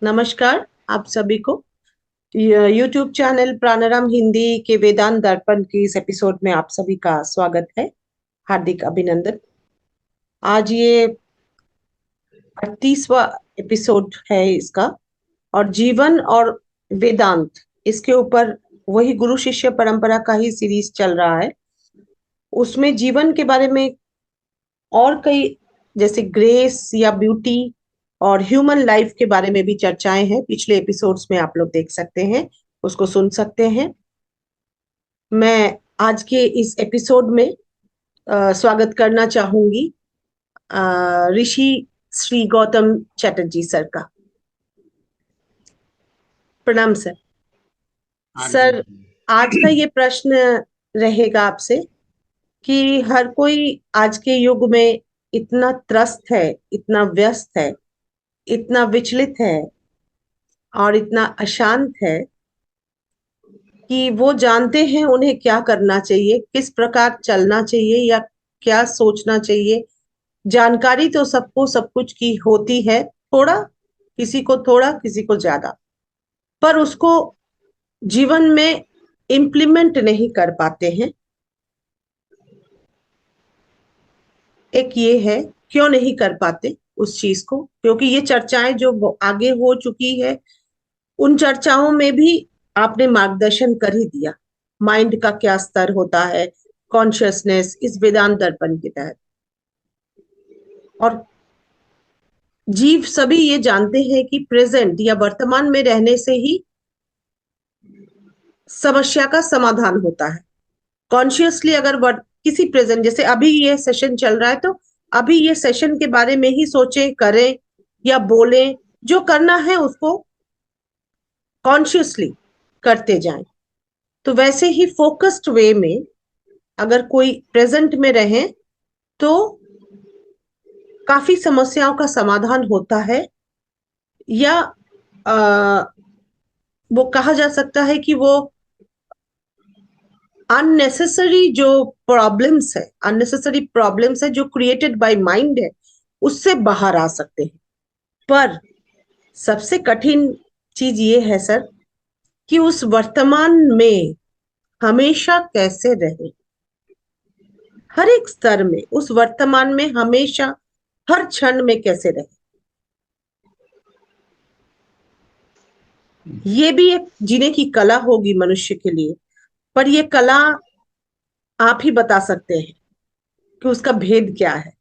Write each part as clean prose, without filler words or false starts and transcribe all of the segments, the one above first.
नमस्कार आप सभी को। यूट्यूब चैनल प्राणाराम हिंदी के वेदांत दर्पण की इस एपिसोड में आप सभी का स्वागत है। हार्दिक अभिनंदन। आज ये 38वां एपिसोड है इसका, और जीवन और वेदांत, इसके ऊपर वही गुरु शिष्य परंपरा का ही सीरीज चल रहा है। उसमें जीवन के बारे में और कई, जैसे ग्रेस या ब्यूटी और ह्यूमन लाइफ के बारे में भी चर्चाएं हैं। पिछले एपिसोड्स में आप लोग देख सकते हैं, उसको सुन सकते हैं। मैं आज के इस एपिसोड में स्वागत करना चाहूंगी ऋषि श्री गौतम चैटर्जी सर का। प्रणाम सर। हाँ जी। सर, आज का ये प्रश्न रहेगा आपसे कि हर कोई आज के युग में इतना त्रस्त है, इतना व्यस्त है, इतना विचलित है और इतना अशांत है कि वो जानते हैं उन्हें क्या करना चाहिए, किस प्रकार चलना चाहिए या क्या सोचना चाहिए। जानकारी तो सबको सब कुछ की होती है, थोड़ा किसी को ज्यादा, पर उसको जीवन में इम्प्लीमेंट नहीं कर पाते हैं। एक ये है, क्यों नहीं कर पाते उस चीज को, क्योंकि ये चर्चाएं जो आगे हो चुकी है, उन चर्चाओं में भी आपने मार्गदर्शन कर ही दिया। माइंड का क्या स्तर होता है, कॉन्शियसनेस, इस वेदांत दर्पण के तहत। और जीव सभी ये जानते हैं कि प्रेजेंट या वर्तमान में रहने से ही समस्या का समाधान होता है। कॉन्शियसली अगर किसी प्रेजेंट, जैसे अभी ये सेशन चल रहा है, तो अभी ये सेशन के बारे में ही सोचें, करें या बोलें, जो करना है उसको कॉन्शियसली करते जाएं। तो वैसे ही फोकस्ड वे में अगर कोई प्रेजेंट में रहे तो काफी समस्याओं का समाधान होता है। या आ, वो कहा जा सकता है कि वो अननेसेसरी प्रॉब्लम्स है जो क्रिएटेड बाय माइंड है, उससे बाहर आ सकते हैं। पर सबसे कठिन चीज ये है सर, कि उस वर्तमान में हमेशा कैसे रहे, हर एक स्तर में उस वर्तमान में हमेशा, हर क्षण में कैसे रहे। ये भी एक जीने की कला होगी मनुष्य के लिए, पर ये कला आप ही बता सकते हैं कि उसका भेद क्या है।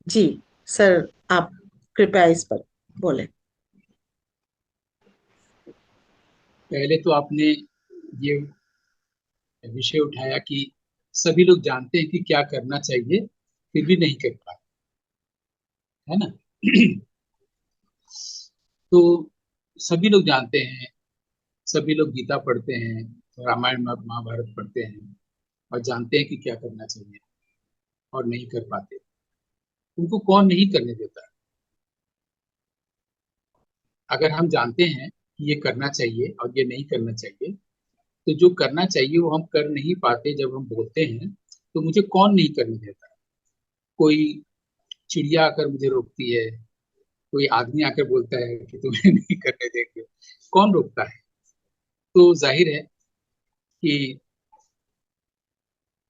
जी सर, आप कृपया इस पर बोले। पहले तो आपने ये विषय उठाया कि सभी लोग जानते हैं कि क्या करना चाहिए, फिर भी नहीं कर पाते, है ना। तो सभी लोग जानते हैं, सभी लोग गीता पढ़ते हैं, रामायण महाभारत पढ़ते हैं और जानते हैं कि क्या करना चाहिए और नहीं कर पाते। उनको कौन नहीं करने देता। अगर हम जानते हैं कि ये करना चाहिए और ये नहीं करना चाहिए, तो जो करना चाहिए वो हम कर नहीं पाते जब हम बोलते हैं, तो मुझे कौन नहीं करने देता। कोई चिड़िया आकर मुझे रोकती है, कोई आदमी आकर बोलता है कि तुम्हें नहीं करने देंगे, कौन रोकता है। तो जाहिर है कि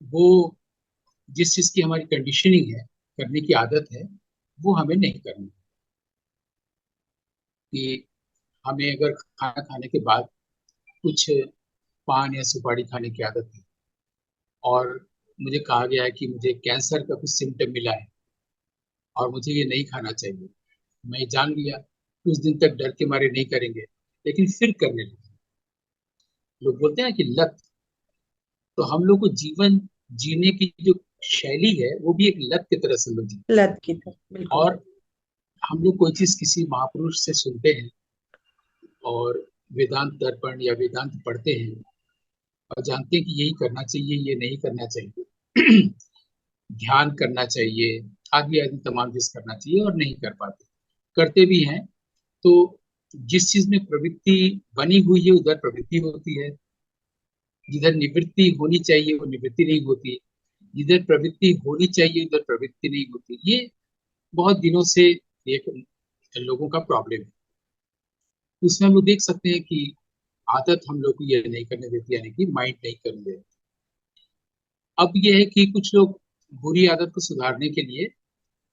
वो जिस चीज की हमारी कंडीशनिंग है, करने की आदत है, वो हमें नहीं करनी। कि हमें अगर खाना खाने के बाद कुछ पान या सुपारी खाने की आदत है और मुझे कहा गया है कि मुझे कैंसर का कुछ सिम्टम मिला है और मुझे ये नहीं खाना चाहिए, मैं जान लिया, कुछ दिन तक डर के मारे नहीं करेंगे, लेकिन फिर करने लगे। लोग बोलते हैं कि लत। तो हम लोग को जीवन जीने की जो शैली है वो भी एक लत की तरह से लोग जीते हैं। लत की तरह, बिल्कुल। और हम लोग कोई चीज किसी महापुरुष से सुनते हैं और वेदांत दर्पण या वेदांत पढ़ते हैं और जानते हैं कि यही करना चाहिए, ये नहीं करना चाहिए। ध्यान करना चाहिए, आदि आदि तमाम चीज करना चाहिए और नहीं कर पाते, करते भी हैं। तो जिस चीज में प्रवृत्ति बनी हुई है उधर प्रवृत्ति होती है, जिधर निवृत्ति होनी चाहिए वो निवृत्ति नहीं होती, जिधर प्रवृत्ति होनी चाहिए उधर प्रवृत्ति नहीं होती। ये बहुत दिनों से एक लोगों का प्रॉब्लम है। उसमें हम लोग देख सकते हैं कि आदत हम लोग को ये नहीं करने देती, यानी कि माइंड नहीं करने देती। अब ये है कि कुछ लोग बुरी आदत को सुधारने के लिए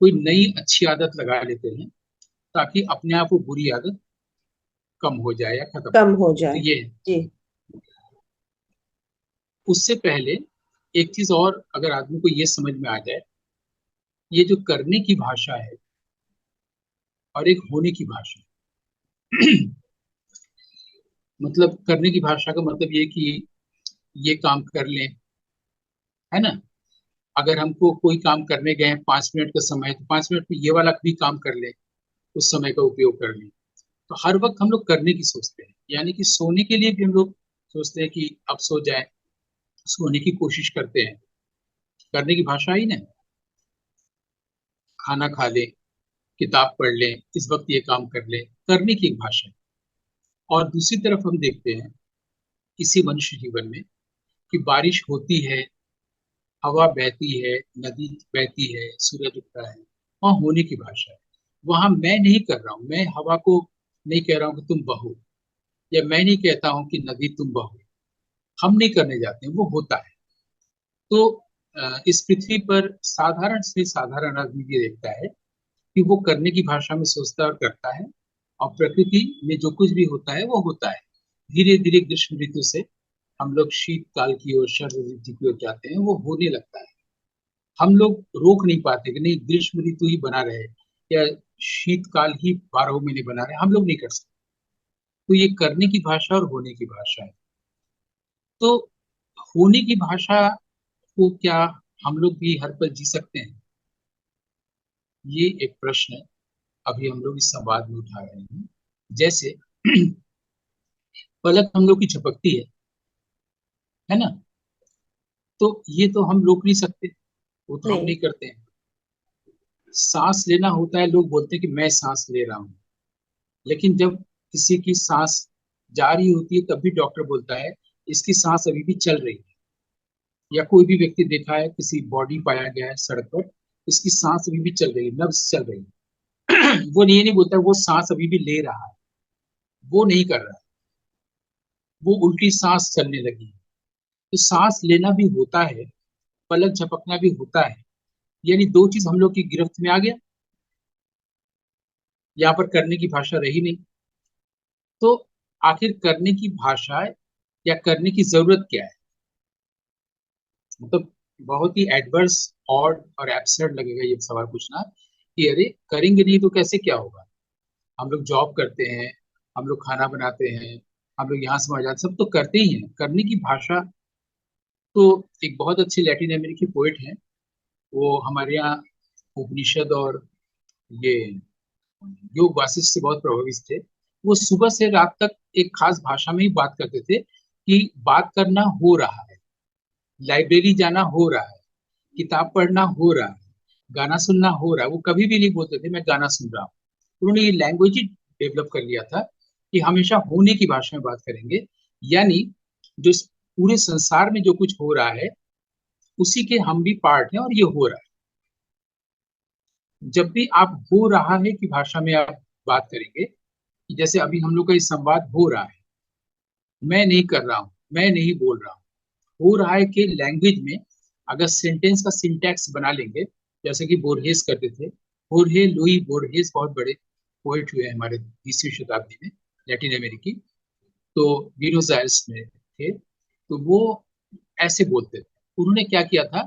कोई नई अच्छी आदत लगा लेते हैं, ताकि अपने आप वो बुरी आदत कम हो जाए या खत्म हो कम जाए। हो तो जाए। ये है। जी। उससे पहले एक चीज और अगर आदमी को ये समझ में आ जाए, ये जो करने की भाषा है और एक होने की भाषा है। मतलब करने की भाषा का मतलब ये कि ये काम कर लें, है ना। अगर हमको कोई काम करने गए हैं 5 मिनट का समय है, तो 5 मिनट में ये वाला भी काम कर लें, उस समय का उपयोग कर लें। तो हर वक्त हम लोग करने की सोचते हैं, यानी कि सोने के लिए भी हम लोग सोचते हैं कि अब सो जाए, सोने की कोशिश करते हैं। करने की भाषा ही ना, खाना खा लें, किताब पढ़ लें, इस वक्त ये काम कर लें, करने की एक भाषा है। और दूसरी तरफ हम देखते हैं इसी मनुष्य जीवन में कि बारिश होती है, हवा बहती है, नदी बहती है, सूरज उगता है, वहां होने की भाषा है। वहां मैं नहीं कर रहा हूं, मैं हवा को नहीं कह रहा हूं कि तुम बहो, या मैं नहीं कहता हूं कि नदी तुम बहो। हम नहीं करने जाते हैं, वो होता है। तो इस पृथ्वी पर साधारण से साधारण आदमी ये देखता है कि वो करने की भाषा में सोचता है और करता है, और प्रकृति में जो कुछ भी होता है वो होता है। धीरे धीरे ग्रीष्म ऋतु से हम लोग शीतकाल की ओर, शरद ऋतु की ओर जाते हैं, वो होने लगता है। हम लोग रोक नहीं पाते कि नहीं ग्रीष्म ऋतु ही बना रहे, या शीतकाल ही 12 महीने बना रहे, हम लोग नहीं कर सकते। तो ये करने की भाषा और होने की भाषा है। तो होने की भाषा को क्या हम लोग भी हर पल जी सकते हैं, ये एक प्रश्न है, अभी हम लोग इस संवाद में उठा रहे हैं। जैसे पलक हम लोग की झपकती है ना। तो ये तो हम रोक नहीं सकते, वो तो हम नहीं। नहीं करते हैं। सांस लेना होता है, लोग बोलते हैं कि मैं सांस ले रहा हूँ, लेकिन जब किसी की सांस जा रही होती है तब भी डॉक्टर बोलता है इसकी सांस अभी भी चल रही है। या कोई भी व्यक्ति देखा है, किसी बॉडी पाया गया है सड़क पर, इसकी सांस अभी भी चल रही है, नब्ज चल रही है। वो ये नहीं बोलता वो सांस अभी भी ले रहा है, वो नहीं कर रहा है, वो उल्टी सांस चलने लगी है। तो सांस लेना भी होता है, पलक झपकना भी होता है, यानी दो चीज हम लोग की गिरफ्त में आ गया। यहाँ पर करने की भाषा रही नहीं। तो आखिर करने की भाषा या करने की जरूरत क्या है। मतलब बहुत ही एडवर्स ऑड और एब्सर्ड लगेगा ये सवाल पूछना कि अरे करेंगे नहीं तो कैसे क्या होगा। हम लोग जॉब करते हैं, हम लोग खाना बनाते हैं, हम लोग यहाँ से वहां जाते, सब तो करते ही हैं। करने की भाषा तो एक बहुत अच्छे लैटिन अमेरिकी पोइट हैं, वो हमारे यहाँ उपनिषद और ये योग वासिष्ठ से बहुत प्रभावित थे। वो सुबह से रात तक एक खास भाषा में ही बात करते थे कि बात करना हो रहा है, लाइब्रेरी जाना हो रहा है, किताब पढ़ना हो रहा है, गाना सुनना हो रहा है। वो कभी भी नहीं बोलते थे मैं गाना सुन रहा हूँ। उन्होंने ये लैंग्वेज ही डेवलप कर लिया था कि हमेशा होने की भाषा में बात करेंगे, यानी जो इस पूरे संसार में जो कुछ हो रहा है उसी के हम भी पार्ट हैं, और ये हो रहा है। जब भी आप हो रहा है की भाषा में आप बात करेंगे, जैसे अभी हम लोग का ये संवाद हो रहा है, मैं नहीं कर रहा हूँ, मैं नहीं बोल रहा हूँ, हो रहा है कि लैंग्वेज में अगर सेंटेंस का सिंटैक्स बना लेंगे, जैसे कि बोर्हेस करते थे। होर्हे लुई बोर्हेस बहुत बड़े पोएट हुए हैं हमारे 20वीं शताब्दी में, लैटिन अमेरिकी। तो ब्यूनोस आयर्स में थे, तो वो ऐसे बोलते थे। उन्होंने क्या किया था,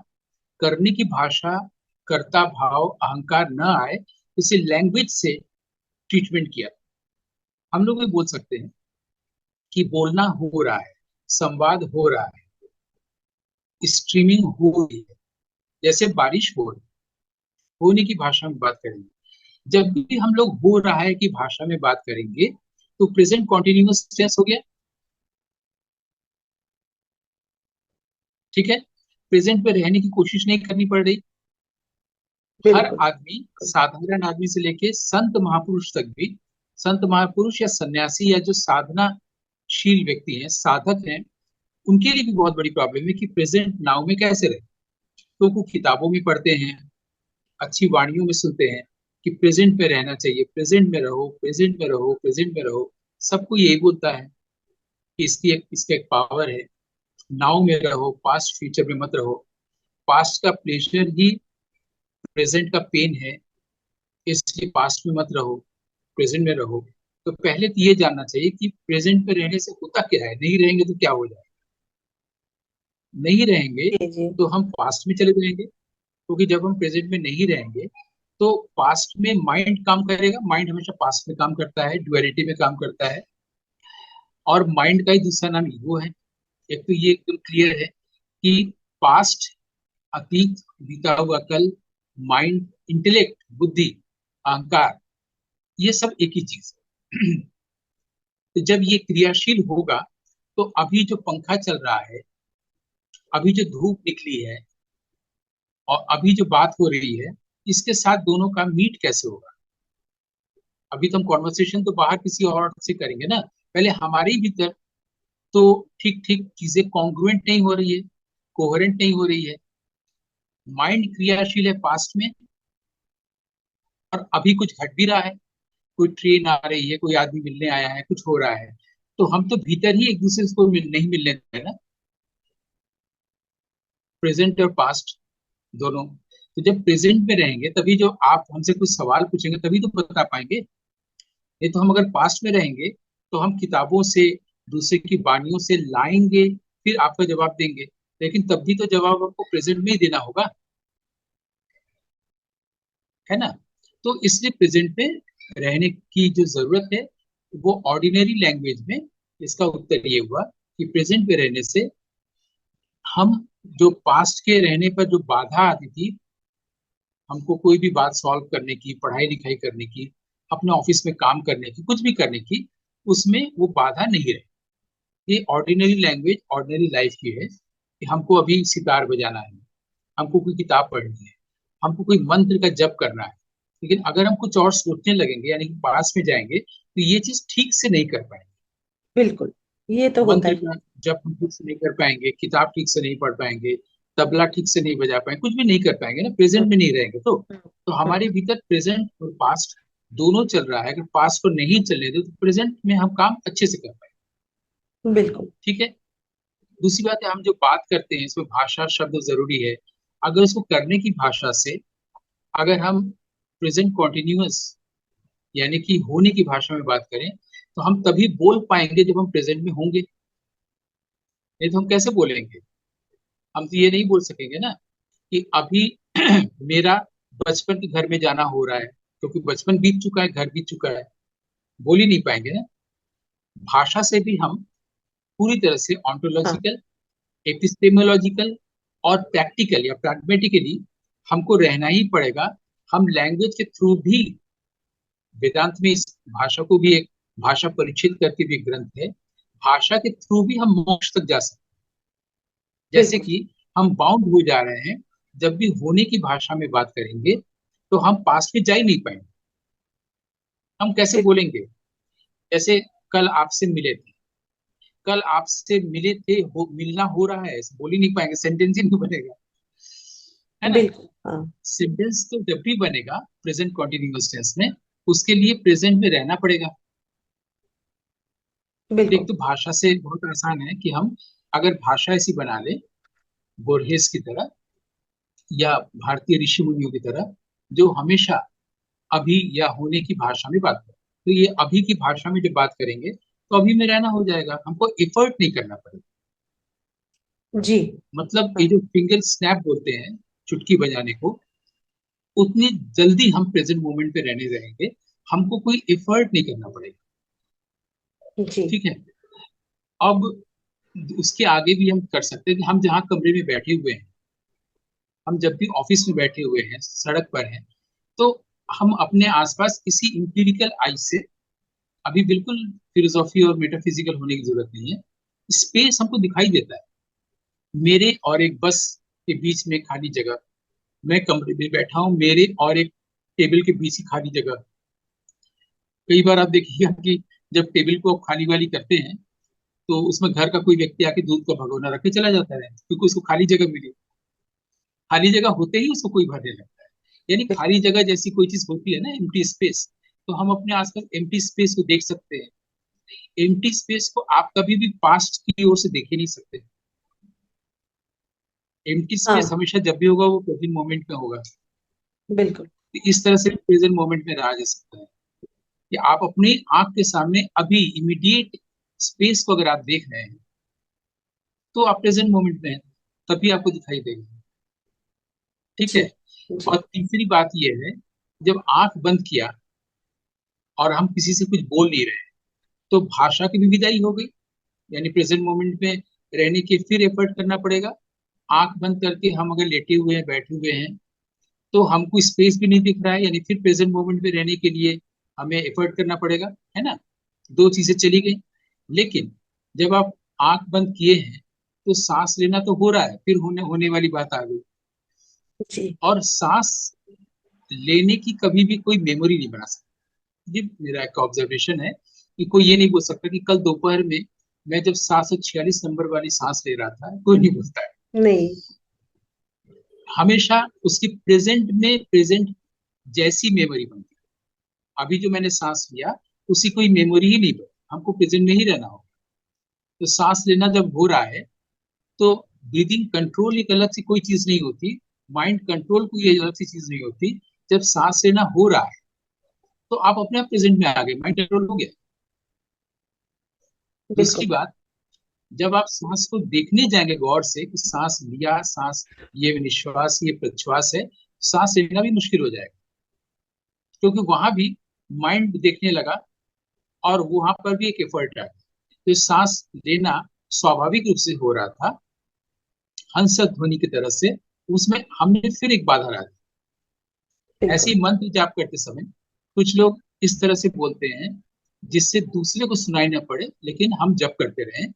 करने की भाषा, कर्ता भाव अहंकार न आए, इसे लैंग्वेज से ट्रीटमेंट किया। हम लोग भी बोल सकते हैं कि बोलना हो रहा है, संवाद हो रहा है, स्ट्रीमिंग हो रही है, जैसे बारिश हो रही है। होने की भाषा में बात करेंगे। जब भी हम लोग हो रहा है की भाषा में बात करेंगे, तो प्रेजेंट कॉन्टिन्यूअस टेंस हो गया, ठीक है। प्रेजेंट में रहने की कोशिश नहीं करनी पड़ रही। हर बिल्कुल। आदमी, साधारण आदमी से लेके संत महापुरुष तक भी, संत महापुरुष या सन्यासी या जो साधनाशील व्यक्ति हैं, साधक हैं, उनके लिए भी बहुत बड़ी प्रॉब्लम है कि प्रेजेंट नाउ में कैसे रहे। तो वो किताबों में पढ़ते हैं, अच्छी वाणियों में सुनते हैं, कि प्रेजेंट में रहना चाहिए, प्रेजेंट में रहो, प्रेजेंट में रहो, प्रेजेंट में रहो। सबको यही बोलता है कि इसका एक पावर है। नाउ में रहो, पास्ट फ्यूचर में मत रहो। पास्ट का प्लेजर ही प्रेजेंट का पेन है, इसलिए पास्ट में मत रहो, प्रेजेंट में रहो। तो पहले तो ये जानना चाहिए कि प्रेजेंट में रहने से होता क्या है, नहीं रहेंगे तो क्या हो जाएगा। नहीं रहेंगे जी जी। तो हम पास्ट में चले जाएंगे, क्योंकि जब हम प्रेजेंट में नहीं रहेंगे तो पास्ट में माइंड काम करेगा। माइंड हमेशा पास्ट में काम करता है, ड्युअलिटी में काम करता है। और माइंड का ही दूसरा नाम ईगो है। एक तो ये एकदम क्लियर है कि पास्ट, अतीत, बीता हुआ कल, माइंड, इंटेलेक्ट, बुद्धि, अहंकार, ये सब एक ही चीज है। तो जब ये क्रियाशील होगा तो अभी जो पंखा चल रहा है, अभी जो धूप निकली है और अभी जो बात हो रही है, इसके साथ दोनों का मीट कैसे होगा। अभी तो हम कॉन्वर्सेशन तो बाहर किसी और से करेंगे ना, पहले हमारे ही भीतर तो ठीक ठीक चीजें कॉन्ग्रुएंट नहीं हो रही है, कोहेरेंट नहीं हो रही है। माइंड क्रियाशील है पास्ट में, और अभी कुछ घट भी रहा है, कोई ट्रेन आ रही है, कोई आदमी मिलने आया है, कुछ हो रहा है, तो हम तो भीतर ही एक दूसरे को नहीं मिलने दें ना, प्रेजेंट और पास्ट दोनों। तो जब प्रेजेंट में रहेंगे तभी जो आप हमसे कुछ सवाल पूछेंगे तभी तो बता पाएंगे। नहीं तो हम अगर पास्ट में रहेंगे तो हम किताबों से, दूसरे की वाणियों से लाएंगे, फिर आपका जवाब देंगे। लेकिन तब भी तो जवाब आपको प्रेजेंट में ही देना होगा, है ना। तो इसलिए प्रेजेंट में रहने की जो जरूरत है, वो ऑर्डिनरी लैंग्वेज में इसका उत्तर ये हुआ कि प्रेजेंट में रहने से हम, जो पास्ट के रहने पर जो बाधा आती थी, हमको कोई भी बात सॉल्व करने की, पढ़ाई लिखाई करने की, अपने ऑफिस में काम करने की, कुछ भी करने की, उसमें वो बाधा नहीं रही। ये ऑर्डिनरी लैंग्वेज ऑर्डिनरी लाइफ की है कि हमको अभी सितार बजाना है, हमको कोई किताब पढ़नी है, हमको कोई मंत्र का जप करना है। लेकिन अगर हम कुछ और सोचने लगेंगे, यानी कि पास में जाएंगे, तो ये चीज ठीक से नहीं कर पाएंगे। बिल्कुल, ये तो होता मंत्र ही का जप हम ठीक से नहीं कर पाएंगे, किताब ठीक से नहीं पढ़ पाएंगे, तबला ठीक से नहीं बजा पाएंगे, कुछ भी नहीं कर पाएंगे ना, है। प्रेजेंट में नहीं रहेंगे तो। हम्म, तो हम्म, हमारे भीतर प्रेजेंट और पास्ट दोनों चल रहा है। अगर पास्ट को नहीं चलने दो तो प्रेजेंट में हम काम अच्छे से कर पाएंगे। बिल्कुल। ठीक है। दूसरी बात है, हम जो बात करते हैं इसमें भाषा शब्द जरूरी है। अगर उसको करने की भाषा से, अगर हम प्रेजेंट कॉन्टिन्यूअस यानी कि होने की भाषा में बात करें, तो हम तभी बोल पाएंगे जब हम प्रेजेंट में होंगे। नहीं तो हम कैसे बोलेंगे। हम तो ये नहीं बोल सकेंगे ना कि अभी मेरा बचपन के घर में जाना हो रहा है, क्योंकि बचपन बीत चुका है, घर बीत चुका है। बोल ही नहीं पाएंगे ना। भाषा से भी हम पूरी तरह से हाँ ऑन्टोलॉजिकल, एपिस्टेमोलॉजिकल और प्रैक्टिकल या प्रैग्मेटिकली हमको रहना ही पड़ेगा। हम लैंग्वेज के थ्रू भी, वेदांत में इस भाषा को भी एक भाषा परिचित करके भी एक ग्रंथ है, भाषा के थ्रू भी हम मोक्ष तक जा सकते हैं। जैसे बिल्कुल। कि हम बाउंड हो जा रहे हैं, जब भी होने की भाषा में बात करेंगे तो हम पास में जा ही नहीं पाएंगे। हम कैसे बिल्कुल। बोलेंगे। जैसे कल आपसे मिले थे, कल आपसे मिले थे, मिलना हो रहा है, ऐसे बोल ही नहीं पाएंगे, सेंटेंस ही नहीं बनेगा, है ना। बिल्कुल, हाँ। सेंटेंस तो जब भी बनेगा प्रेजेंट कॉन्टिन्यूअस टेंस में, उसके लिए प्रेजेंट में रहना पड़ेगा। एक बिल्कुल। तो भाषा से बहुत आसान है कि हम अगर भाषा ऐसी बना ले, बोर्हेस की तरह या भारतीय ऋषि मुनियों की तरह, जो हमेशा अभी या होने की भाषा में बात करें, तो ये अभी की भाषा में जब बात करेंगे तो अभी में रहना हो जाएगा, हमको एफर्ट नहीं करना पड़ेगा। जी। मतलब ये हाँ। जो फिंगर स्नैप बोलते हैं, चुटकी बजाने को, उतनी जल्दी हम प्रेजेंट मोमेंट पे रहने रहेंगे, हमको कोई एफर्ट नहीं करना पड़ेगा। जी। ठीक है। अब उसके आगे भी हम कर सकते हैं कि हम जहाँ कमरे में बैठे हुए हैं, हम जब भी ऑफिस में बैठे हुए हैं, सड़क पर हैं, तो हम अपने आसपास किसी इंपीरिकल आई से, अभी बिल्कुल फिलोसॉफी और मेटाफिजिकल होने की जरूरत नहीं है, स्पेस हमको दिखाई देता है। मेरे और एक बस के बीच में खाली जगह, मैं कमरे में बैठा हूँ, मेरे और एक टेबल के बीच ही खाली जगह। कई बार आप देखिएगा कि जब टेबल को आप खाली वाली करते हैं तो उसमें घर का कोई व्यक्ति आके दूध का भगोना रख के चला जाता है, क्योंकि उसको खाली जगह मिली। खाली जगह होते ही उसको कोई भरने लगता है। यानी खाली जगह जैसी कोई चीज होती है ना, एम्प्टी स्पेस, तो हम अपने आसपास एम्प्टी स्पेस को देख सकते हैं। एम्प्टी स्पेस को आप कभी भी पास्ट की ओर से देख ही नहीं सकते। एम्प्टी स्पेस हाँ, हमेशा जब भी होगा वो प्रेजेंट मोमेंट में होगा। बिल्कुल। तो इस तरह से प्रेजेंट मोमेंट में रहा जा सकता है कि आप अपनी आंख के सामने अभी इमीडिएट स्पेस को अगर आप देख रहे हैं तो आप प्रेजेंट मोमेंट में हैं, तभी आपको दिखाई देगा। ठीक जी। है। जी। और तीसरी बात यह है, जब आंख बंद किया और हम किसी से कुछ बोल नहीं रहे, तो भाषा की भी विदाई हो गई। यानी प्रेजेंट मोमेंट में रहने के फिर एफर्ट करना पड़ेगा। आंख बंद करके हम अगर लेटे हुए हैं, बैठे हुए हैं, तो हमको स्पेस भी नहीं दिख रहा है, यानी फिर प्रेजेंट मोमेंट में रहने के लिए हमें एफर्ट करना पड़ेगा, है ना। दो चीजें चली गई। लेकिन जब आप आंख बंद किए हैं तो सांस लेना तो हो रहा है, फिर होने होने वाली बात आ गई। जी। और सांस लेने की कभी भी कोई मेमोरी नहीं बना सकता। ये मेरा एक ऑब्जर्वेशन है कि कोई ये नहीं बोल सकता कि कल दोपहर में मैं जब 746 नंबर वाली सांस ले रहा था, कोई नहीं बोलता है। नहीं। हमेशा उसकी प्रेजेंट में प्रेजेंट जैसी मेमोरी बनती है। अभी जो मैंने सांस लिया उसी कोई मेमोरी ही नहीं बनी, हमको प्रेजेंट में ही रहना होगा। तो सांस लेना जब हो रहा है तो ब्रीदिंग कंट्रोल एक अलग सी कोई चीज नहीं होती, माइंड कंट्रोल कोई अलग सी चीज नहीं होती। जब सांस लेना हो रहा है तो आप अपने आप प्रेजेंट में आ गए, माइंड कंट्रोल हो गया। दूसरी बिल्कुल। बात, जब आप सांस को देखने जाएंगे गौर से कि सांस लिया, सांस, ये निश्वास, ये प्रश्वास है, सांस लेना भी मुश्किल हो जाएगा, क्योंकि वहां भी माइंड देखने लगा और वहां पर भी एक एफर्ट आ गया। तो सांस लेना स्वाभाविक रूप से हो रहा था, हंस ध्वनि की तरह से, उसमें हमने फिर एक बाधा ला दी। ऐसे बिल्कुल। ही मंत्र जाप करते समय कुछ लोग इस तरह से बोलते हैं जिससे दूसरे को सुनाई ना पड़े, लेकिन हम जप करते रहें,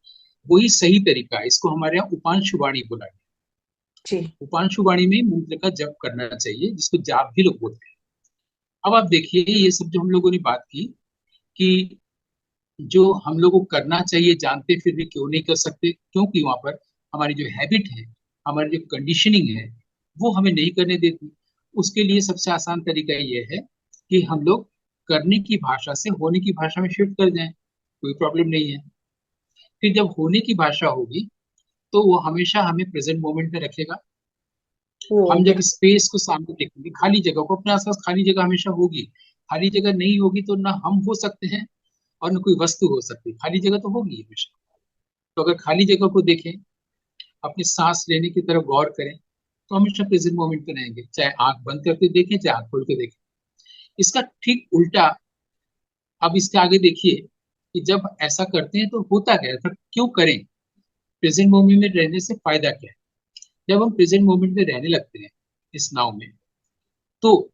वही सही तरीका है। इसको हमारे यहाँ उपांशु वाणी बोला गया। जी। उपांशु वाणी में मंत्र का जप करना चाहिए, जिसको जाप भी लोग बोलते हैं। अब आप देखिए, ये सब जो हम लोगों ने बात की कि जो हम लोगों को करना चाहिए जानते फिर भी क्यों नहीं कर सकते, क्योंकि वहां पर हमारी जो हैबिट है, हमारी जो कंडीशनिंग है, वो हमें नहीं करने देती। उसके लिए सबसे आसान तरीका ये है कि हम लोग करने की भाषा से होने की भाषा में शिफ्ट कर जाएं, कोई प्रॉब्लम नहीं है। फिर जब होने की भाषा होगी तो वो हमेशा हमें प्रेजेंट मोमेंट में रखेगा। वो हम जब बिल्कुल। स्पेस को सामने देखेंगे, खाली जगह को, अपने आसपास खाली जगह हमेशा होगी। खाली जगह नहीं होगी तो ना हम हो सकते हैं और न कोई वस्तु हो सकती है, खाली जगह तो होगी हमेशा। तो अगर खाली जगह को देखें, अपनी सांस लेने की तरफ गौर करें, तो हमेशा प्रेजेंट मोमेंट में रहेंगे, चाहे आंख बंद करके देखें चाहे आंख खोल के देखें। इसका ठीक उल्टा, अब इसके आगे देखिए कि जब ऐसा करते हैं तो होता क्या है, ऐसा क्यों करें, प्रेजेंट मोमेंट में रहने से फायदा क्या है। जब हम प्रेजेंट मोमेंट में रहने लगते हैं इस नाव में, तो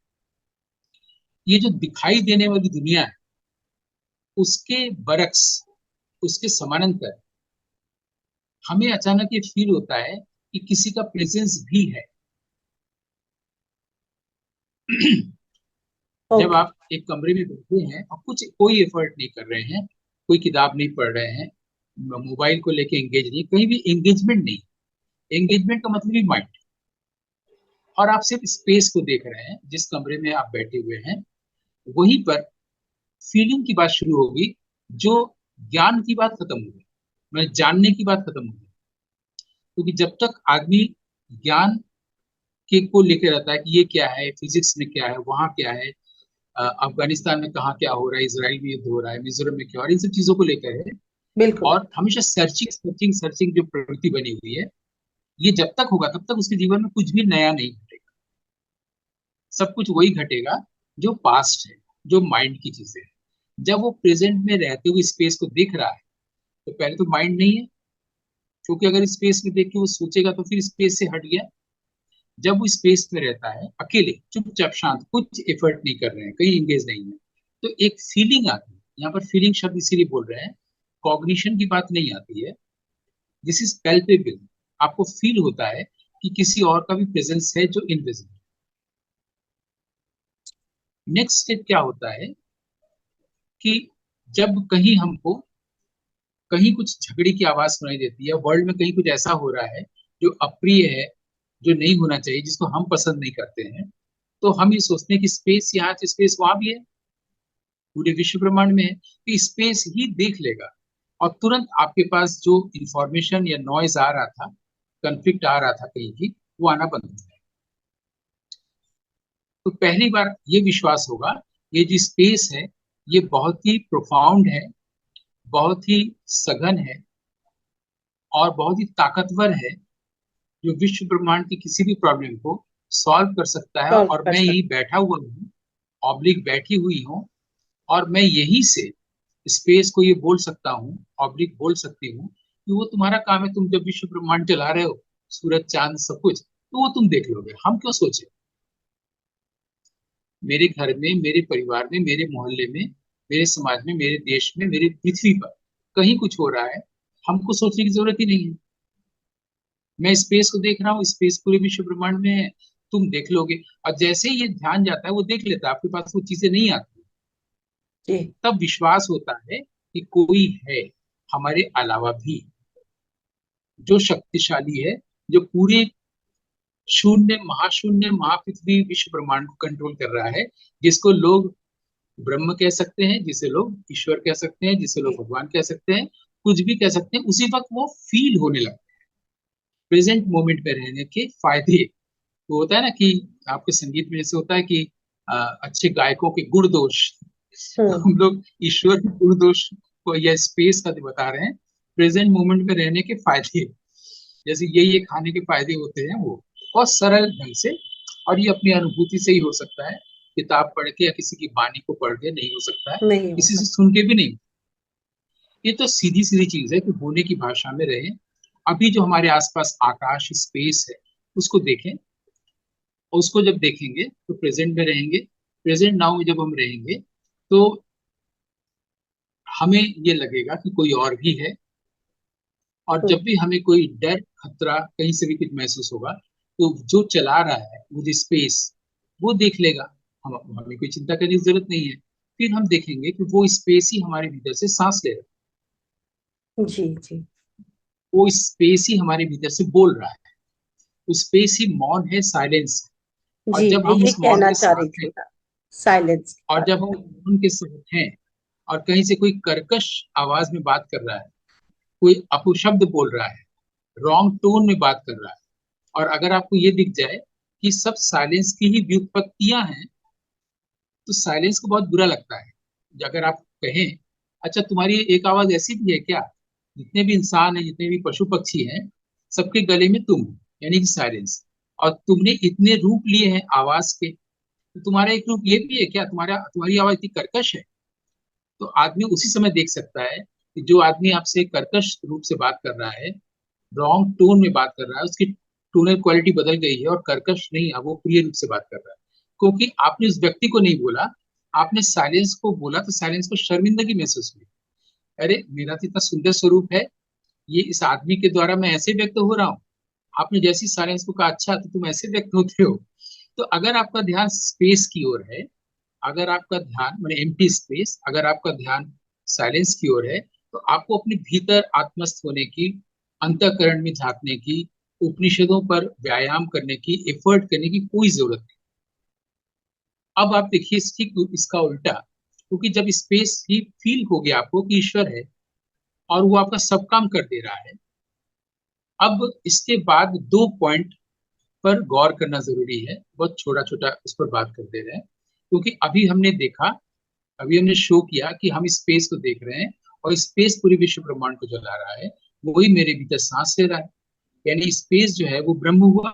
ये जो दिखाई देने वाली दुनिया है उसके बरक्स, उसके समानांतर हमें अचानक ये फील होता है कि किसी का प्रेजेंस भी है। जब ओके। आप एक कमरे में बैठे हैं और कुछ कोई एफर्ट नहीं कर रहे हैं, कोई किताब नहीं पढ़ रहे हैं, मोबाइल को लेके एंगेज नहीं, कहीं भी एंगेजमेंट नहीं। एंगेजमेंट का मतलब ही माइंड, और आप सिर्फ स्पेस को देख रहे हैं जिस कमरे में आप बैठे हुए हैं। वहीं पर फीलिंग की बात शुरू होगी, जो ज्ञान की बात खत्म होगी, मैं जानने की बात खत्म होगी। क्योंकि जब तक आदमी ज्ञान के को लेकर रहता है कि ये क्या है, फिजिक्स में क्या है, वहां क्या है, अफगानिस्तान में कहाँ क्या हो रहा है, इसराइल में युद्ध हो रहा है, मिजोरम में क्या हो रहा है, इन सब चीजों को लेकर है। बिल्कुल। और हमेशा सर्चिंग सर्चिंग सर्चिंग जो प्रवृत्ति बनी हुई है, ये जब तक होगा तब तक उसके जीवन में कुछ भी नया नहीं घटेगा। सब कुछ वही घटेगा जो पास्ट है, जो माइंड की चीजें है। जब वो प्रेजेंट में रहते हुए स्पेस को देख रहा है, तो पहले तो माइंड नहीं है, क्योंकि अगर स्पेस में देख के वो सोचेगा तो फिर स्पेस से हट गया। जब वो स्पेस में रहता है अकेले, चुपचाप शांत, कुछ एफर्ट नहीं कर रहे हैं, कहीं इंगेज नहीं है, तो एक फीलिंग आती है। यहाँ पर फीलिंग शब्द इसीलिए बोल रहे हैं, कॉग्निशन की बात नहीं आती है। This is palpable. आपको फील होता है कि किसी और का भी प्रेजेंस है जो इनविजिबल। नेक्स्ट स्टेप क्या होता है कि जब कहीं हमको कहीं कुछ झगड़े की आवाज सुनाई देती है, वर्ल्ड में कहीं कुछ ऐसा हो रहा है जो अप्रिय है, जो नहीं होना चाहिए, जिसको हम पसंद नहीं करते हैं, तो हम ये सोचते हैं कि स्पेस यहाँ तो स्पेस वहां भी है, पूरे विश्व ब्रह्मांड में है, तो स्पेस ही देख लेगा और तुरंत आपके पास जो इंफॉर्मेशन या नॉइज आ रहा था, कंफ्लिक्ट आ रहा था कहीं की, वो आना बंद हो जाएगा। तो पहली बार ये विश्वास होगा, ये जो स्पेस है ये बहुत ही प्रोफाउंड है, बहुत ही सघन है और बहुत ही ताकतवर है, जो विश्व ब्रह्मांड की किसी भी प्रॉब्लम को सॉल्व कर सकता है। सॉल्व और कर मैं सकते। यही बैठा हुआ हूँ, ऑब्लिक बैठी हुई हूँ, और मैं यही से स्पेस को ये बोल सकता हूँ, ऑब्लिक बोल सकती हूँ कि वो तुम्हारा काम है, तुम जब विश्व ब्रह्मांड चला रहे हो, सूरज चांद सब कुछ, तो वो तुम देख लोगे, हम क्यों सोचे। मेरे घर में, मेरे परिवार में, मेरे मोहल्ले में, मेरे समाज में, मेरे देश में, मेरे पृथ्वी पर कहीं कुछ हो रहा है, हमको सोचने की जरूरत ही नहीं है। मैं स्पेस को देख रहा हूँ, स्पेस पूरे विश्व ब्रह्मांड में है, तुम देख लोगे। और जैसे ही ये ध्यान जाता है, वो देख लेता है, आपके पास वो चीजें नहीं आती, जी। तब विश्वास होता है कि कोई है हमारे अलावा भी, जो शक्तिशाली है, जो पूरे शून्य, महाशून्य, महापृथ्वी, विश्व ब्रह्मांड को कंट्रोल कर रहा है, जिसको लोग ब्रह्म कह सकते हैं, जिसे लोग ईश्वर कह सकते हैं, जिसे लोग जी। भगवान कह सकते हैं, कुछ भी कह सकते हैं। उसी वक्त वो फील होने लगता है। प्रेजेंट मोमेंट में रहने के फायदे, तो होता है ना कि आपके संगीत में जैसे होता है कि अच्छे गायकों के गुण दोष, तो हम्म। हम लोग ईश्वर के गुण दोष को या स्पेस का बता रहे हैं, प्रेजेंट मोमेंट में रहने के फायदे। जैसे ये खाने के फायदे होते हैं, वो बहुत सरल ढंग से, और ये अपनी अनुभूति से ही हो सकता है, किताब पढ़ के या किसी की वाणी को पढ़ के नहीं हो सकता है, नहीं हो किसी से सकता। सुन के भी नहीं। ये तो सीधी सीधी चीज है कि होने की भाषा में रहे। अभी जो हमारे आसपास आकाश, स्पेस है, उसको देखें, और उसको जब देखेंगे तो प्रेजेंट में रहेंगे। प्रेजेंट नाउ में जब हम रहेंगे, तो हमें ये लगेगा कि कोई और भी है। और हम्म। जब भी हमें कोई डर, खतरा कहीं से भी कुछ महसूस होगा, तो जो चला रहा है वो जो स्पेस, वो देख लेगा। हमें कोई चिंता करने की जरूरत नहीं है। फिर हम देखेंगे कि वो स्पेस ही हमारे भीतर से सांस ले रहा है, जी। जी। वो स्पेस ही हमारे भीतर से बोल रहा है, वो स्पेस ही मौन है, साइलेंस। और जी, जब मैं हम यही उस मौन कहना के चाह साथ रही हैं, थी। साइलेंस की और बात। जब हम उस मौन के साथ हैं, और कहीं से कोई कर्कश आवाज में बात कर रहा है, कोई अपशब्द बोल रहा है, रॉन्ग टोन में बात कर रहा है, और अगर आपको ये दिख जाए कि सब साइलेंस की ही व्युत्पत्तियां हैं, तो साइलेंस को बहुत बुरा लगता है। अगर आप कहें, अच्छा तुम्हारी एक आवाज ऐसी भी है क्या, जितने भी इंसान हैं, जितने भी पशु पक्षी हैं, सबके गले में तुम हो, यानी कि साइलेंस। और तुमने इतने रूप लिए हैं आवाज के, तो तुम्हारा एक रूप ये भी है क्या, तुम्हारी आवाज इतनी कर्कश है। तो आदमी उसी समय देख सकता है कि जो आदमी आपसे कर्कश रूप से बात कर रहा है, रॉन्ग टोन में बात कर रहा है, उसकी टोनल क्वालिटी बदल गई है, और कर्कश नहीं, अब वो प्रिय रूप से बात कर रहा है। क्योंकि आपने उस व्यक्ति को नहीं बोला, आपने साइलेंस को बोला, तो साइलेंस को शर्मिंदगी महसूस हुई। अरे मेरा तो इतना सुंदर स्वरूप है, ये इस आदमी के द्वारा मैं ऐसे व्यक्त हो रहा हूँ। आपने जैसी साइलेंस को कहा, अच्छा तो तुम ऐसे व्यक्त होते हो। तो अगर आपका ध्यान स्पेस की ओर है, अगर आपका ध्यान मैंने एम्प्टी स्पेस, अगर आपका ध्यान साइलेंस की ओर है, तो आपको अपने भीतर आत्मस्थ होने की, अंतःकरण में झांकने की, उपनिषदों पर व्यायाम करने की, एफर्ट करने की कोई जरूरत नहीं। अब आप देखिए ठीक इसका उल्टा, क्योंकि जब स्पेस ही फील हो गया आपको कि ईश्वर है, और वो आपका सब काम कर दे रहा है, अब इसके बाद दो पॉइंट पर गौर करना जरूरी है। बहुत छोटा छोटा उस पर बात कर दे रहे हैं, क्योंकि अभी हमने शो किया कि हम स्पेस को देख रहे हैं, और स्पेस पूरे विश्व ब्रह्मांड को जला रहा है, वही मेरे भीतर सांस ले रहा है, यानी स्पेस जो है वो ब्रह्म हुआ।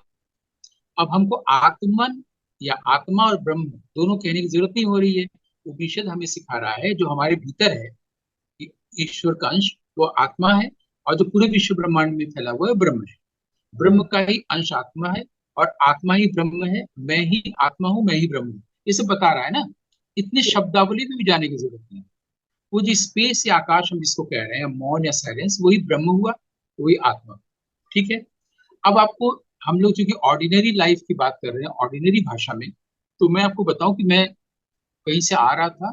अब हमको आत्मन या आत्मा और ब्रह्म दोनों कहने की जरूरत नहीं हो रही है। उपनिषद हमें सिखा रहा है, जो हमारे भीतर है कि ईश्वर का अंश, वो आत्मा है, और जो पूरे विश्व ब्रह्मांड में फैला हुआ है ब्रह्म है। ब्रह्म हम्म। का ही अंश आत्मा है, और आत्मा ही ब्रह्म है। मैं ही आत्मा हूँ, मैं ही ब्रह्म हूँ, ये सब बता रहा है ना। इतनी जी। शब्दावली में भी जाने की जरूरत नहीं। वो जो स्पेस या आकाश हम जिसको कह रहे हैं, मौन या साइलेंस, वही ब्रह्म हुआ, वही आत्मा। ठीक है। अब आपको, हम लोग चूंकि ऑर्डिनरी लाइफ की बात कर रहे हैं, ऑर्डिनरी भाषा में, तो मैं आपको बताऊं कि मैं कहीं से आ रहा था,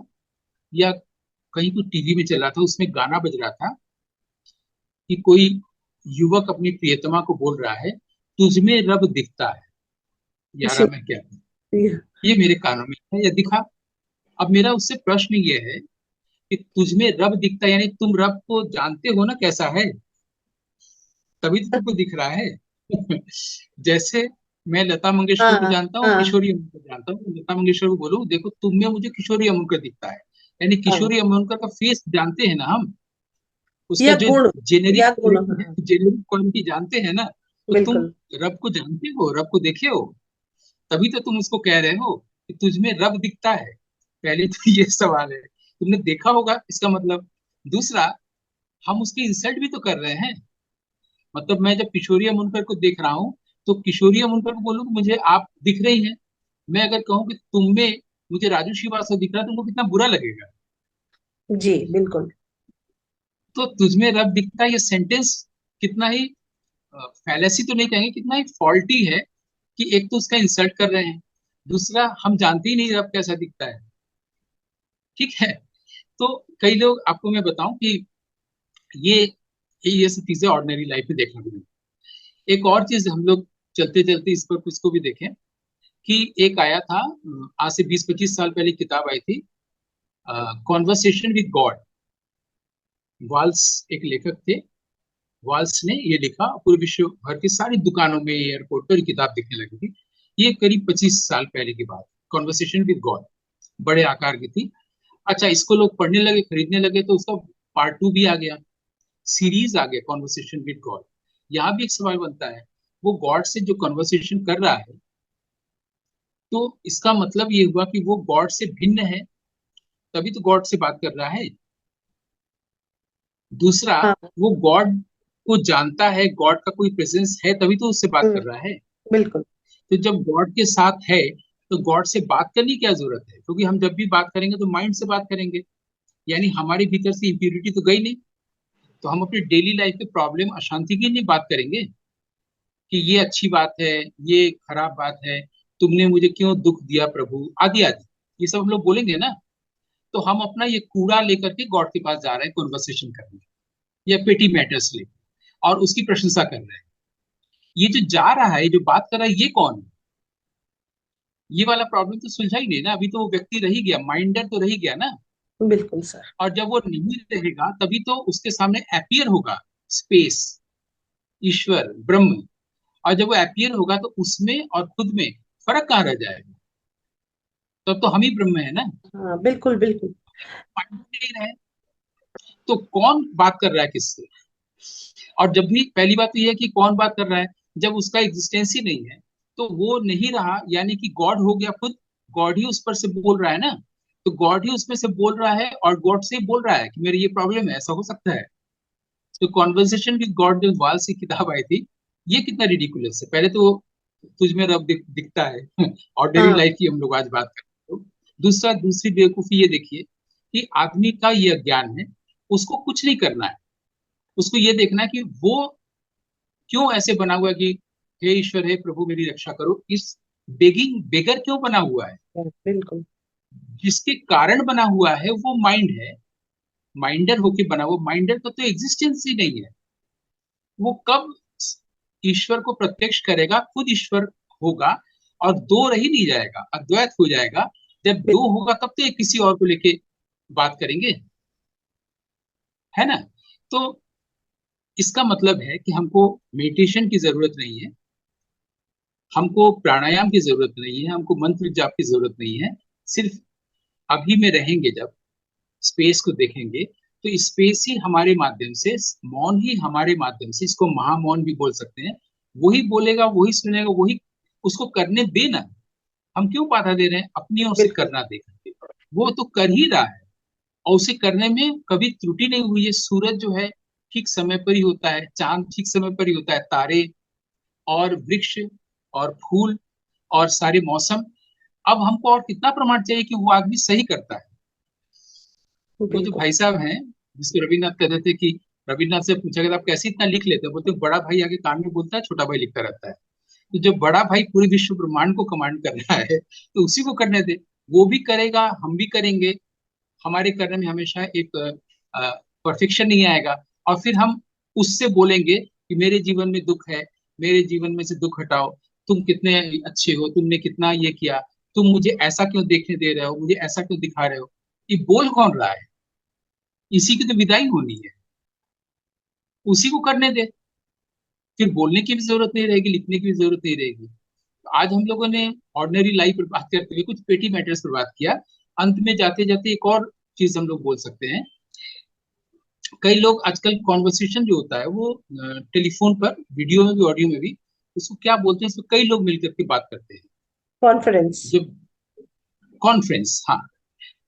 या कहीं कुछ टीवी में चला था, उसमें गाना बज रहा था कि कोई युवक अपनी प्रियतमा को बोल रहा है, तुझ में रब दिखता है, यारा जी। मैं क्या करूं। ये- ये मेरे कानों में है, ये दिखा। अब मेरा उससे प्रश्न ये है कि तुझमें रब दिखता है, यानी तुम रब को जानते हो ना कैसा है, तभी तो तुमको दिख रहा है। जैसे मैं लता मंगेशकर को हाँ जानता हूँ, हाँ किशोरी अमन को जानता हूँ, लता मंगेशकर को बोलूं देखो तुम में मुझे किशोरी अमन का दिखता है, यानी हाँ, किशोरी अमनकर का फेस जानते हैं ना हम, उसका या जो गुण, जेनेरिक या गुण, क्वालिटी हाँ, है, जेनेरिक क्वालिटी जानते हैं ना। तो तुम बिल्कुल। रब को जानते हो, रब को देखे हो, तभी तो तुम उसको कह रहे हो कि तुझमें रब दिखता है। पहले तो ये सवाल है, तुमने देखा होगा इसका मतलब। दूसरा, हम उसकी इंसल्ट भी तो कर रहे हैं। मतलब मैं जब किशोरी मुनकर को देख रहा हूँ, तो किशोरी मुनकर को बोलूँ कि मुझे आप दिख रही हैं, मैं अगर कहूँ कि तुम में मुझे राजू श्रीवास्तव दिख रहा है, तुमको कितना बुरा लगेगा। जी बिल्कुल। तो तुझमें रब दिखता है, ये सेंटेंस कितना ही फैलेसी तो नहीं कहेंगे, कितना ही फॉल्टी है। कि एक तो उसका इंसल्ट कर रहे हैं, दूसरा हम जानते ही नहीं रब कैसा दिखता है। ठीक है। तो कई लोग, आपको मैं बताऊं कि ये ये सब चीजें ऑर्डिनरी लाइफ में देखने को मिलती। एक और चीज हम लोग चलते चलते इस पर कुछ को भी देखें कि एक आया था, आज से 20-25 साल पहले किताब आई थी, कॉन्वर्सेशन विद गॉड। वाल्स एक लेखक थे, वाल्स ने ये लिखा, पूरे विश्व भर की सारी दुकानों में, एयरपोर्ट पर किताब दिखने लगी थी। ये करीब 25 साल पहले की बात। कॉन्वर्सेशन विद गॉड, बड़े आकार की थी। अच्छा, इसको लोग पढ़ने लगे, खरीदने लगे, तो उसका पार्ट 2 भी आ गया, सीरीज आ गया, कॉन्वर्सेशन विद गॉड। यहाँ भी एक सवाल बनता है, वो गॉड से जो कॉन्वर्सेशन कर रहा है, तो इसका मतलब ये हुआ कि वो गॉड से भिन्न है, तभी तो गॉड से बात कर रहा है। दूसरा, हाँ, वो गॉड को जानता है, गॉड का कोई प्रेजेंस है, तभी तो उससे बात हम्म, कर रहा है। बिल्कुल। तो जब गॉड के साथ है, तो गॉड से बात करने की क्या जरूरत है, क्योंकि हम जब भी बात करेंगे तो माइंड से बात करेंगे, यानी हमारे भीतर से इंप्योरिटी तो गई नहीं। तो हम अपनी डेली लाइफ के प्रॉब्लम, अशांति की नहीं बात करेंगे कि ये अच्छी बात है, ये खराब बात है, तुमने मुझे क्यों दुख दिया प्रभु, आदि आदि, ये सब हम लोग बोलेंगे ना। तो हम अपना ये कूड़ा लेकर के गॉड के पास जा रहे हैं कॉन्वर्सेशन करने, या पेटी मैटर्स ले, और उसकी प्रशंसा कर रहे हैं। ये जो जा रहा है, ये जो बात कर रहा है, ये कौन है? ये वाला प्रॉब्लम तो सुलझा ही नहीं ना, अभी तो वो व्यक्ति रह ही गया, माइंडर तो रह ही गया ना। बिल्कुल सर। और जब वो नहीं रहेगा, तभी तो उसके सामने अपीयर होगा स्पेस, ईश्वर, ब्रह्म। और जब वो अपीयर होगा, तो उसमें और खुद में फर्क कहाँ रह जाएगा? तब तो हम ही ब्रह्म है ना। हाँ बिल्कुल बिल्कुल। माइंड नहीं रहे, तो कौन बात कर रहा है किससे? और जब भी, पहली बात तो यह है कि कौन बात कर रहा है, जब उसका एग्जिस्टेंस ही नहीं है, तो वो नहीं रहा, यानी कि गॉड हो गया खुद, गॉड ही उस पर से बोल रहा है ना। तो गॉड ही उसमें से बोल रहा है, और गॉड से ही बोल रहा है कि मेरी ये प्रॉब्लम है, ऐसा हो सकता है। तो कॉन्वर्सेशन विद गॉड जो वाल्स की किताब आई थी, ये कितना रिडिकुलस है। पहले तो तुझ में रब दिखता है, ऑर्डिनरी हाँ लाइफ की हम लोग आज बात करते हैं। दूसरा, दूसरी बेवकूफी ये देखिए कि आदमी का ये अज्ञान है, उसको कुछ नहीं करना है, उसको ये देखना है कि वो क्यों ऐसे बना हुआ है कि हे ईश्वर, हे प्रभु मेरी रक्षा करो, इस बेगिंग बेगर क्यों बना हुआ है? बिल्कुल। जिसके कारण बना हुआ है वो माइंड है, माइंडर होके बना हुआ। माइंडर का तो एग्जिस्टेंस ही नहीं है। वो कब ईश्वर को प्रत्यक्ष करेगा, खुद ईश्वर होगा, और दो रह ही नहीं जाएगा, अद्वैत हो जाएगा। जब दो बिल्कुल। होगा, तब तो ये किसी और को लेके बात करेंगे, है ना। तो इसका मतलब है कि हमको मेडिटेशन की जरूरत नहीं है, हमको प्राणायाम की जरूरत नहीं है, हमको मंत्र जाप की जरूरत नहीं है। सिर्फ अभी में रहेंगे, जब स्पेस को देखेंगे, तो स्पेस ही हमारे माध्यम से, मौन ही हमारे माध्यम से, इसको महामौन भी बोल सकते हैं, वही बोलेगा, वही सुनेगा, वही, उसको करने देना। हम क्यों बाधा दे रहे हैं? अपनी ओर से बिल्कुल। करना देखेंगे, वो तो कर ही रहा है, और उसे करने में कभी त्रुटि नहीं हुई है। सूरज जो है ठीक समय पर ही होता है, चांद ठीक समय पर ही होता है, तारे और वृक्ष और फूल और सारे मौसम। अब हमको और कितना प्रमाण चाहिए कि वो आदमी सही करता है? वो जो बिल्कुल। भाई साहब हैं, जिसको रविन्द्रनाथ कहते थे, कि रविन्द्रनाथ से पूछा गया आप कैसे इतना लिख लेते हो, बोलते बड़ा भाई आगे कान में बोलता है, छोटा भाई लिखता रहता है। तो जब बड़ा भाई पूरे विश्व ब्रह्मांड को कमांड कर रहा है, तो उसी को करने दे, वो भी करेगा, हम भी करेंगे। हमारे करने में हमेशा एक परफेक्शन नहीं आएगा, और फिर हम उससे बोलेंगे कि मेरे जीवन में दुख है, मेरे जीवन में से दुख हटाओ, तुम कितने अच्छे हो, तुमने कितना ये किया। तुम मुझे ऐसा क्यों देखने दे रहे हो, मुझे ऐसा क्यों दिखा रहे हो, ये बोल कौन रहा है? इसी की तो विदाई होनी है, उसी को करने दे। फिर बोलने की भी जरूरत नहीं रहेगी, लिखने की भी जरूरत नहीं रहेगी। तो आज हम लोगों ने ऑर्डिनरी लाइफ पर बात करते हुए कुछ पेटी मैटर्स पर बात किया। अंत में जाते जाते एक और चीज हम लोग बोल सकते हैं। कई लोग आजकल कॉन्वर्सेशन जो होता है वो टेलीफोन पर, वीडियो में भी ऑडियो में भी, उसको क्या बोलते हैं, इसमें कई लोग मिलकर के बात करते हैं। कॉन्फ्रेंस। जो कॉन्फ्रेंस, हाँ।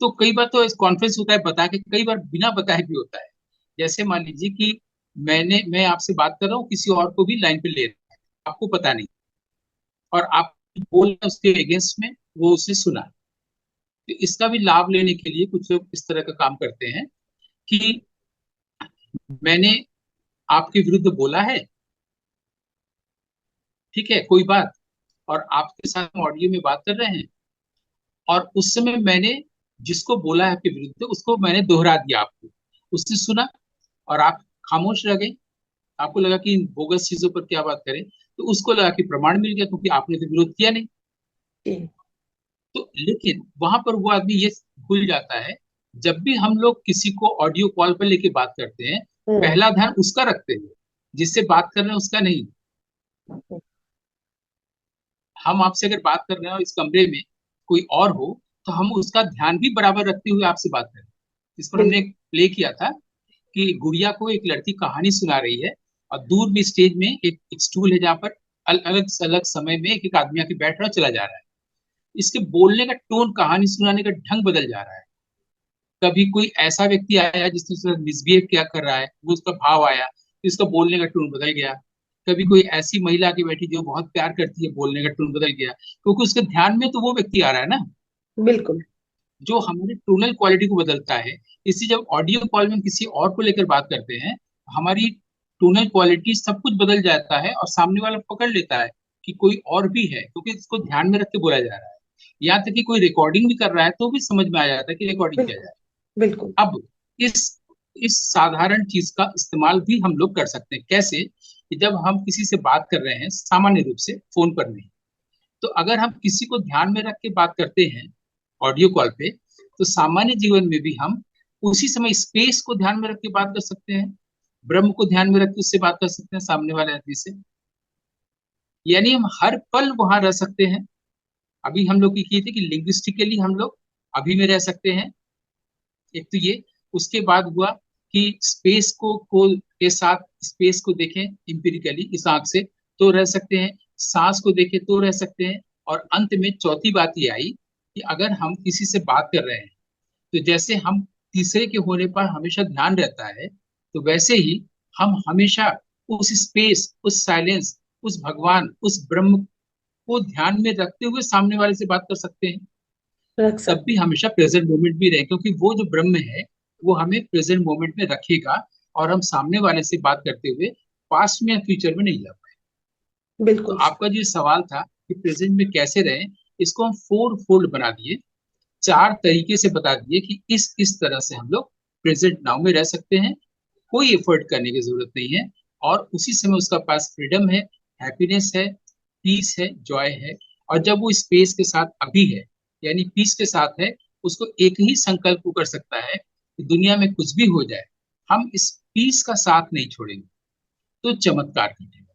तो कई बार तो इस कॉन्फ्रेंस होता है बता के, कई बार बिना बताए भी होता है। जैसे मान लीजिए कि मैं आपसे बात कर रहा हूँ, किसी और को भी लाइन पे ले रहा है, आपको पता नहीं, और आप बोल रहे हैं उसके अगेंस्ट में, वो उसे सुना। तो इसका भी लाभ लेने के लिए कुछ लोग इस तरह का काम करते हैं कि मैंने आपके विरुद्ध बोला है, ठीक है, कोई बात, और आपके साथ ऑडियो में बात कर रहे हैं, और उस समय मैंने जिसको बोला है आपके विरुद्ध, उसको मैंने दोहरा दिया आपको, उसने सुना, और आप खामोश रह गए। आपको लगा कि इन बोगस चीजों पर क्या बात करें, तो उसको लगा कि प्रमाण मिल गया, क्योंकि आपने तो विरोध किया नहीं। जी। तो लेकिन वहां पर वो आदमी ये भूल जाता है, जब भी हम लोग किसी को ऑडियो कॉल पर लेके बात करते हैं, हम्म। पहला ध्यान उसका रखते हैं, जिससे बात कर रहे हैं उसका नहीं। हम आपसे अगर बात कर रहे हैं और इस कमरे में कोई और हो, तो हम उसका ध्यान भी बराबर रखते हुए आपसे बात करें। जिस पर हमने बिल्कुल। एक प्ले किया था कि गुड़िया को एक लड़की कहानी सुना रही है, और दूर में स्टेज में एक स्टूल है, जहाँ पर अलग अलग समय में एक एक आदमी आके बैठ रहा है, चला जा रहा है। इसके बोलने का टोन, कहानी सुनाने का ढंग बदल जा रहा है। कभी कोई ऐसा व्यक्ति आया जिसने उसका मिसबिहेव क्या कर रहा है, वो उसका भाव आया, तो इसका बोलने का टोन बदल गया। कभी कोई ऐसी महिला आके बैठी जो बहुत प्यार करती है, बोलने का टोन बदल गया, क्योंकि उसके ध्यान में तो वो व्यक्ति आ रहा है ना, बिल्कुल। जो हमारी टोनल क्वालिटी को बदलता है। इसलिए जब ऑडियो कॉल में किसी और को लेकर बात करते हैं, हमारी टोनल क्वालिटी सब कुछ बदल जाता है, और सामने वाला पकड़ लेता है कि कोई और भी है, क्योंकि इसको ध्यान में रख के बोला जा रहा है। यहाँ तक कि कोई रिकॉर्डिंग भी कर रहा है तो भी समझ में आ जाता है कि रिकॉर्डिंग किया जा बिल्कुल। रहा बिल्कुल। है। अब इस इस साधारण चीज का इस्तेमाल भी हम लोग कर सकते हैं। कैसे? कि जब हम किसी से बात कर रहे हैं, सामान्य रूप से फोन पर नहीं, तो अगर हम किसी को ध्यान में रख के बात करते हैं ऑडियो कॉल पे, तो सामान्य जीवन में भी हम उसी समय स्पेस को ध्यान में रख के बात कर सकते हैं, ब्रह्म को ध्यान में रख के उससे बात कर सकते हैं, सामने वाले आदमी से। यानी हम हर पल वहां रह सकते हैं। अभी हम लोग की थी कि लिंग्विस्टिकली हम लोग अभी में रह सकते हैं, एक तो ये। उसके बाद हुआ कि स्पेस को के साथ स्पेस को देखें इंपिरिकली इस आंख से, तो रह सकते हैं। सांस को देखें तो रह सकते हैं। और अंत में चौथी बात ये आई कि अगर हम किसी से बात कर रहे हैं, तो जैसे हम तीसरे के होने पर हमेशा ध्यान रहता है, तो वैसे ही हम हमेशा उस स्पेस, उस साइलेंस, उस भगवान, उस ब्रह्म को ध्यान में रखते हुए सामने वाले से बात कर सकते हैं। रख तब भी सकते हमेशा प्रेजेंट मोमेंट भी रहे, क्योंकि वो जो ब्रह्म है वो हमें प्रेजेंट मोमेंट में रखेगा, और हम सामने वाले से बात करते हुए पास्ट में या फ्यूचर में नहीं जा पाए। हैं। तो बिल्कुल। आपका जो सवाल था कि प्रेजेंट में कैसे रहें, इसको हम फोर फोल्ड बना दिए, चार तरीके से बता दिए कि इस तरह से हम लोग प्रेजेंट नाउ में रह सकते हैं। कोई एफर्ट करने की जरूरत नहीं है, और उसी समय उसका पास फ्रीडम है, हैप्पीनेस है, पीस है, जॉय है। और जब वो स्पेस के साथ अभी है, यानी पीस के साथ है, उसको एक ही संकल्प वो कर सकता है कि दुनिया में कुछ भी हो जाए, हम इस पीस का साथ नहीं छोड़ेंगे, तो चमत्कार घटेगा।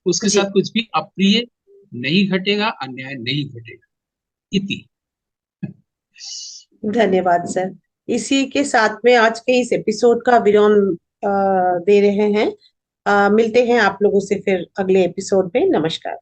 उसके जी। साथ कुछ भी अप्रिय नहीं घटेगा, अन्याय नहीं घटेगा। इति। धन्यवाद सर। इसी के साथ में आज के इस एपिसोड का विराम दे रहे हैं। मिलते हैं आप लोगों से फिर अगले एपिसोड में। नमस्कार।